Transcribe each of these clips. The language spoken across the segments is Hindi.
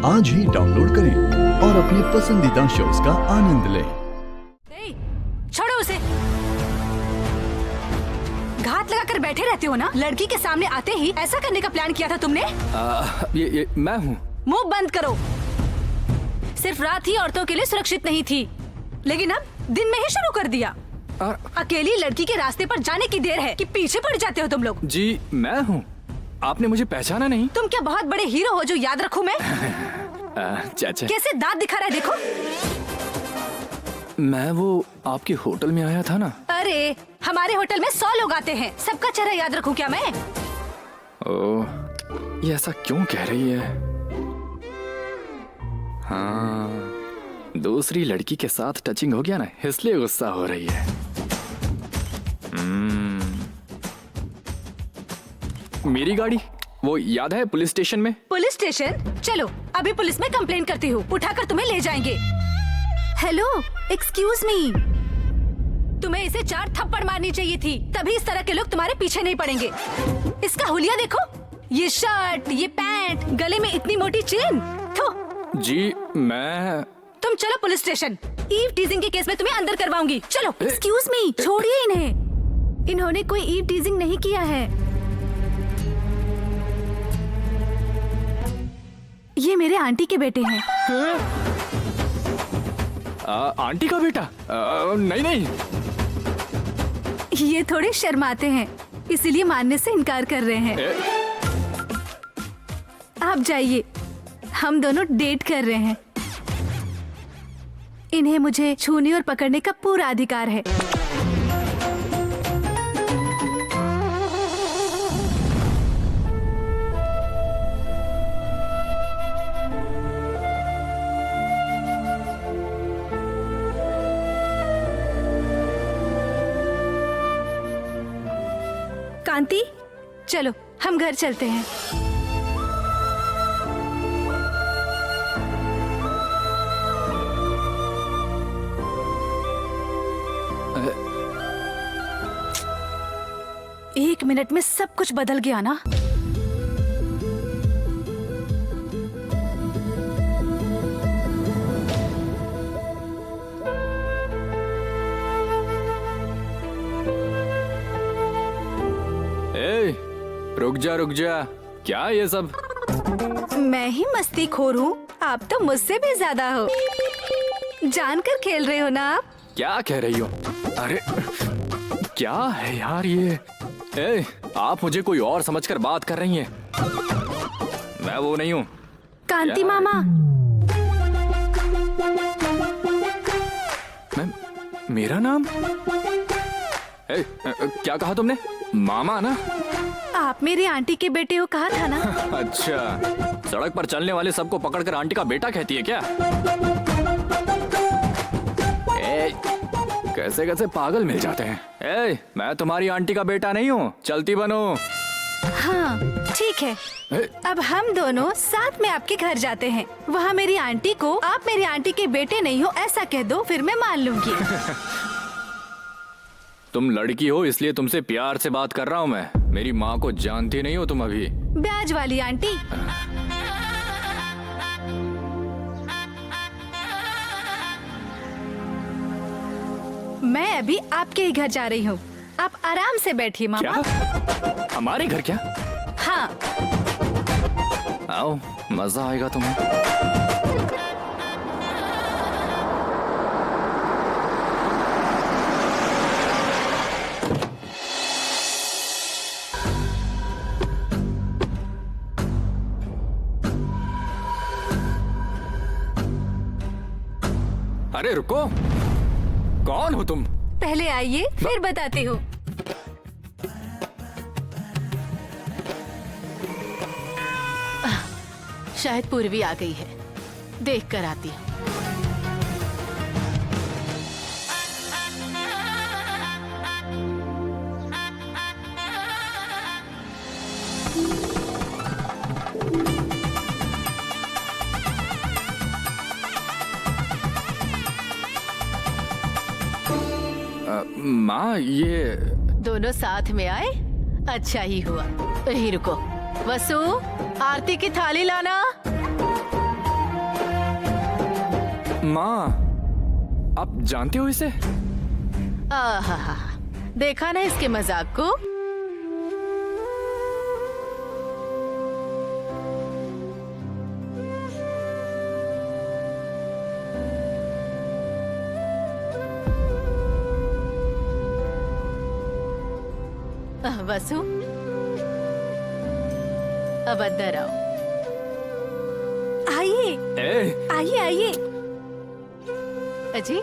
आज ही डाउनलोड करें और अपने पसंदीदा शोज का आनंद लें। छोड़ो उसे। घात लगाकर बैठे रहते हो ना। लड़की के सामने आते ही ऐसा करने का प्लान किया था तुमने? ये मैं हूँ। मुंह बंद करो। सिर्फ रात ही औरतों के लिए सुरक्षित नहीं थी, लेकिन अब दिन में ही शुरू कर दिया। अकेली लड़की के रास्ते पर जाने की देर है कि पीछे पड़ जाते हो तुम लोग। जी मैं हूँ। आपने मुझे पहचाना नहीं? तुम क्या बहुत बड़े हीरो हो जो याद रखूं मैं? चाचा कैसे दांत दिखा रहा है देखो। मैं वो आपके होटल में आया था ना। अरे हमारे होटल में 100 लोग आते हैं, सबका चेहरा याद रखूं क्या मैं? ओह, ये ऐसा क्यों कह रही है? हाँ, दूसरी लड़की के साथ टचिंग हो गया ना, इसलिए गुस्सा हो रही है। मेरी गाड़ी वो याद है पुलिस स्टेशन में? Police station? चलो अभी पुलिस में कंप्लेन करती हूँ, उठाकर तुम्हें ले जाएंगे। Hello, excuse me. तुम्हें इसे 4 थप्पड़ मारनी चाहिए थी, तभी इस तरह के लोग तुम्हारे पीछे नहीं पड़ेंगे। इसका हुलिया देखो, ये शर्ट, ये पैंट, गले में इतनी मोटी चेन। थो। जी मैं। तुम चलो पुलिस स्टेशन। ईव टीजिंग के केस में तुम्हें अंदर करवाऊंगी। चलो। एक्सक्यूज मी, छोड़िए इन्हें। इन्होंने कोई ईव टीजिंग नहीं किया है। ये मेरे आंटी के बेटे हैं। आंटी का बेटा? नहीं नहीं। ये थोड़े शर्माते हैं, इसीलिए मानने से इनकार कर रहे हैं। आप जाइए, हम दोनों डेट कर रहे हैं। इन्हें मुझे छूने और पकड़ने का पूरा अधिकार है। कांति, चलो हम घर चलते हैं। एक मिनट में सब कुछ बदल गया ना। रुक जा। क्या ये सब? मैं ही मस्ती खोर हूँ, आप तो मुझसे भी ज्यादा हो। जानकर खेल रहे हो ना आप? क्या कह रही हो? अरे क्या है यार ये? आप मुझे कोई और समझकर बात कर रही हैं। मैं वो नहीं हूँ। कांति मामा। मेरा नाम? क्या कहा तुमने? मामा ना? आप मेरी आंटी के बेटे हो कहा था ना। अच्छा, सड़क पर चलने वाले सबको पकड़कर आंटी का बेटा कहती है क्या? कैसे कैसे पागल मिल जाते हैं। मैं तुम्हारी आंटी का बेटा नहीं हूँ, चलती बनो। हाँ ठीक है, अब हम दोनों साथ में आपके घर जाते हैं। वहाँ मेरी आंटी को आप मेरी आंटी के बेटे नहीं हो ऐसा कह दो, फिर मैं मान लूंगी। तुम लड़की हो इसलिए तुमसे प्यार से बात कर रहा हूँ मैं। मेरी माँ को जानती नहीं हो तुम अभी। ब्याज वाली आंटी। मैं अभी आपके ही घर जा रही हूँ, आप आराम से बैठिए मामा। क्या? हमारे घर क्या? हाँ। आओ, मजा आएगा तुम्हें। अरे रुको, कौन हो तुम? पहले आइए फिर बताती हूँ। शायद पूर्वी आ गई है, देख कर आती हूँ। माँ ये दोनों साथ में आए, अच्छा ही हुआ। ही रुको, वसु आरती की थाली लाना। माँ, आप जानते हो इसे? आहा, देखा ना इसके मजाक को। वसु, अब अंदर आओ। आइए ए, आइए आइए। अजी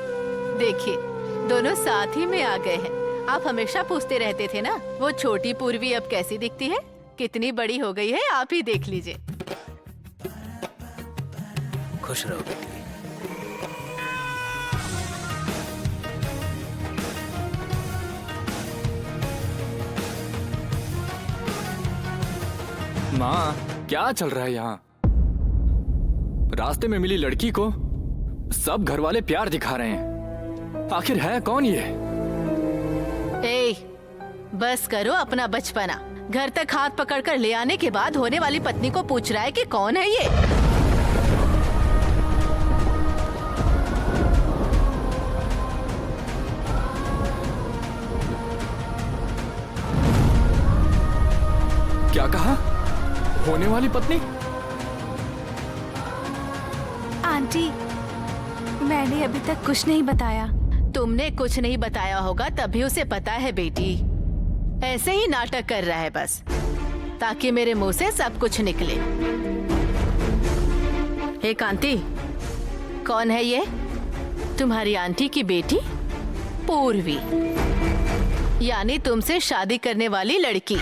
देखिए, दोनों साथ ही में आ गए हैं। आप हमेशा पूछते रहते थे ना, वो छोटी पूर्वी अब कैसी दिखती है, कितनी बड़ी हो गई है, आप ही देख लीजिए। खुश रहो बेटी। माँ, क्या चल रहा है यहाँ? रास्ते में मिली लड़की को सब घर वाले प्यार दिखा रहे हैं। आखिर है कौन ये? ए, बस करो अपना बचपना। घर तक हाथ पकड़कर ले आने के बाद होने वाली पत्नी को पूछ रहा है कि कौन है ये। क्या कहा? होने वाली पत्नी? आंटी, मैंने अभी तक कुछ नहीं बताया। तुमने कुछ नहीं बताया होगा तभी उसे पता है बेटी। ऐसे ही नाटक कर रहा है बस, ताकि मेरे मुंह से सब कुछ निकले। हे कांति, कौन है ये? तुम्हारी आंटी की बेटी पूर्वी, यानी तुमसे शादी करने वाली लड़की,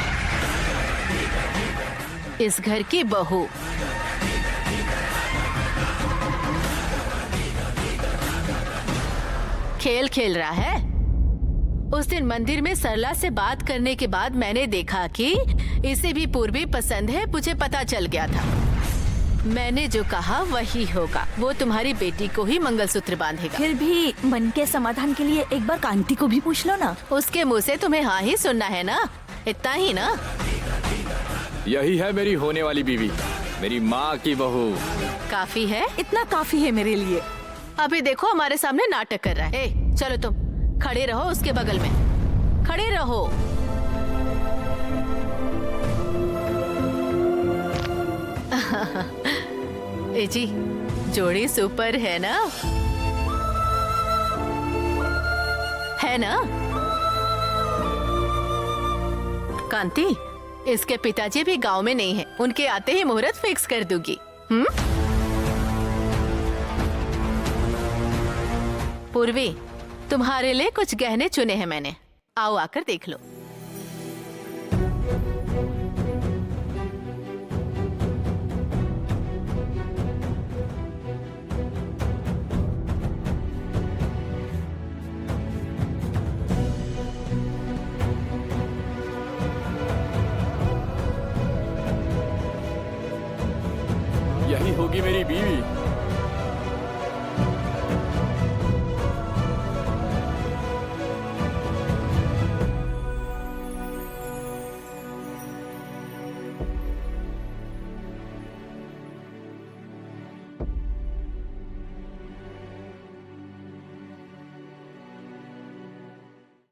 इस घर की बहू। खेल खेल रहा है। उस दिन मंदिर में सरला से बात करने के बाद मैंने देखा कि इसे भी पूर्वी पसंद है। मुझे पता चल गया था। मैंने जो कहा वही होगा। वो तुम्हारी बेटी को ही मंगलसूत्र बांधेगा। फिर भी मन के समाधान के लिए एक बार कांति को भी पूछ लो ना। उसके मुंह से तुम्हें हाँ ही सुनना है ना, इतना ही ना। यही है मेरी होने वाली बीवी, मेरी माँ की बहू। काफी है, इतना काफी है मेरे लिए। अभी देखो हमारे सामने नाटक कर रहा है। ए, चलो तुम खड़े रहो, उसके बगल में खड़े रहो। ए जी, जोड़ी सुपर है ना? है ना? कांति, इसके पिताजी भी गांव में नहीं है। उनके आते ही मुहूर्त फिक्स कर दूंगी। पूर्वी, तुम्हारे लिए कुछ गहने चुने हैं मैंने। आओ आकर देख लो। यही होगी मेरी बीवी।